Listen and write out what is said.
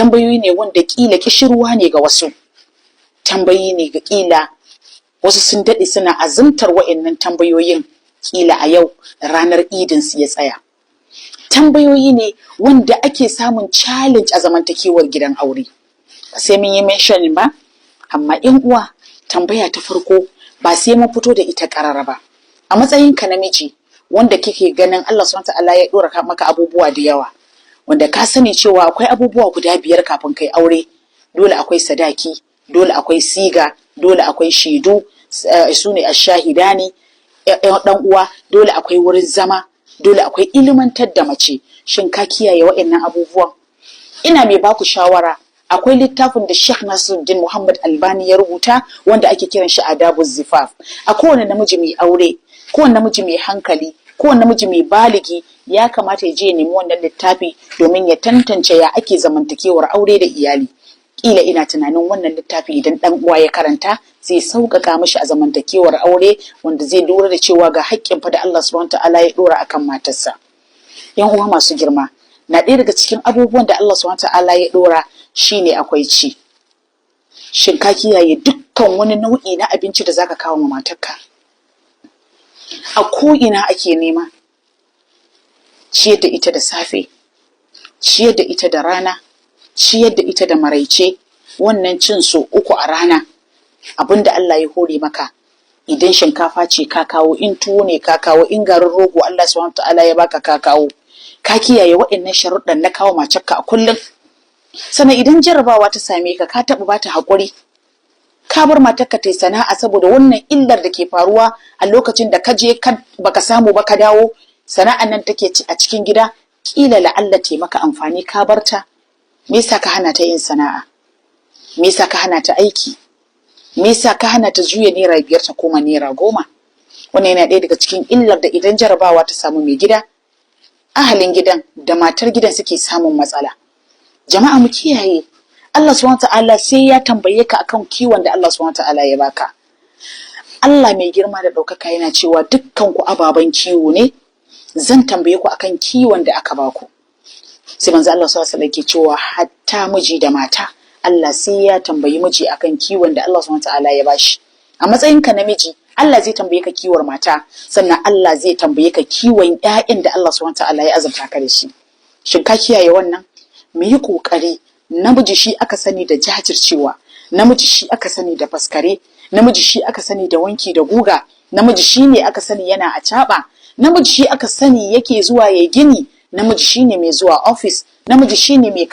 tambayoyi ne wanda kila kishirwa ne ga wasu, tambayi ne ga kila wasu sun daɗe suna azumtar wa'annan tambayoyin, kila a yau ranar idin su ya tsaya. Tambayoyi ne wanda ake samun challenge a zamantakewar gidan aure, sai mun yi mentioning ba, amma yan uwa tambaya ta farko ba sai mun fito da ita ƙarara ba. A matsayinka namiji wanda kike ganin Allah subhanahu ta'ala ya dora maka abubuwa da yawa, wanda ka sani cewa akwai abubuwa guda 5 kafin kai aure. Dole akwai sadaki, dole akwai siga, dole akwai shaidu, su ne ashahidani, dan uwa, dole akwai wurin zama, dole akwai ilimantar da mace. Shin ka kiyaye waɗannan abubuwan? Ina mai baku shawara, akwai littafin da Sheikh Nasiruddin Muhammad Albani ya rubuta wanda ake kiran shi Adabu Zifaf. A kowane namiji mai aure, kowane namiji mai hankali, kowane namiji mai baligi ya kamata ya je ya nemi wannan littafi domin ya tantance ya ake zamantakewar aure da iyali. Kila ina tunanin wannan littafi idan dan uwa ya karanta zai sauƙaƙa mishi a zamantakewar aure, wanda zai lura da cewa ga haƙƙin fa da Allah subhanahu ta'ala ya dora akan matarsa. Yan uwa masu girma, na ɗaya daga cikin abubuwan da Allah subhanahu ta'ala ya dora shine akwai ci. Shin ka kiyaye dukkan wani nau'i na abinci da zaka kawo ma matarka? A ko ina ake nema. Ciyar da ita da safe, ciyar da ita da rana, ciyar da ita da maraice, wannan cin so 3 a rana. Abinda Allah ya hore maka, idan shinkafa ce ka kawo, in tuwo ne ka kawo, in garin rogo Allah subhanahu ta'ala ya baka ka kawo. Ka kiyaye waɗannan sharuɗan na kawo matarka a kullum. Sannan idan jarabawa ta same ka, ka taɓa bata haƙuri, ka bar matarka ta yi sana'a saboda wannan illar da ke faruwa a lokacin da ka je baka samu ba ka dawo, sana'an nan take ci a cikin gida, kila la'alla ta maka amfani, ka barta. Me yasa ka hana ta yin sana'a? Me yasa ka hana ta aiki? Me yasa ka hana ta juya naira 5 ta koma naira 10? Wannan yana ɗaya daga cikin illar da idan jarabawa ta samu mai gida, ahalin gidan da matar gidan suke samun matsala. Jama'a mu kiyaye, Allah subhanahu ta'ala sai ya tambaye ka akan kiwon da Allah subhanahu ta'ala ya baka. Allah mai girma da ɗaukaka yana cewa dukkan ku ababen kiwo ne, zan tambaye ku akan kiwon da aka baku. Sai manzo Allah sallallahu alaihi wasallam ke cewa hatta miji da mata, Allah sai ya tambayi miji akan kiwon da Allah subhanahu ta'ala ya bashi. A matsayinka namiji, Allah zai tambaye ka kiwon mata, sannan Allah zai tambaye ka kiwon ƴaƴan da Allah subhanahu ta'ala ya azurta ka da shi. Shin ka kiyaye wannan? Mu yi ƙoƙari. Namiji shi aka sani da jajircewa, namiji shi aka sani da faskare, namiji shi aka sani da wanki da guga, namiji shi ne aka sani yana acaɓa, namiji shi aka sani yake zuwa ya gini, namiji shi ne mai zuwa ofis, namiji shi ne mai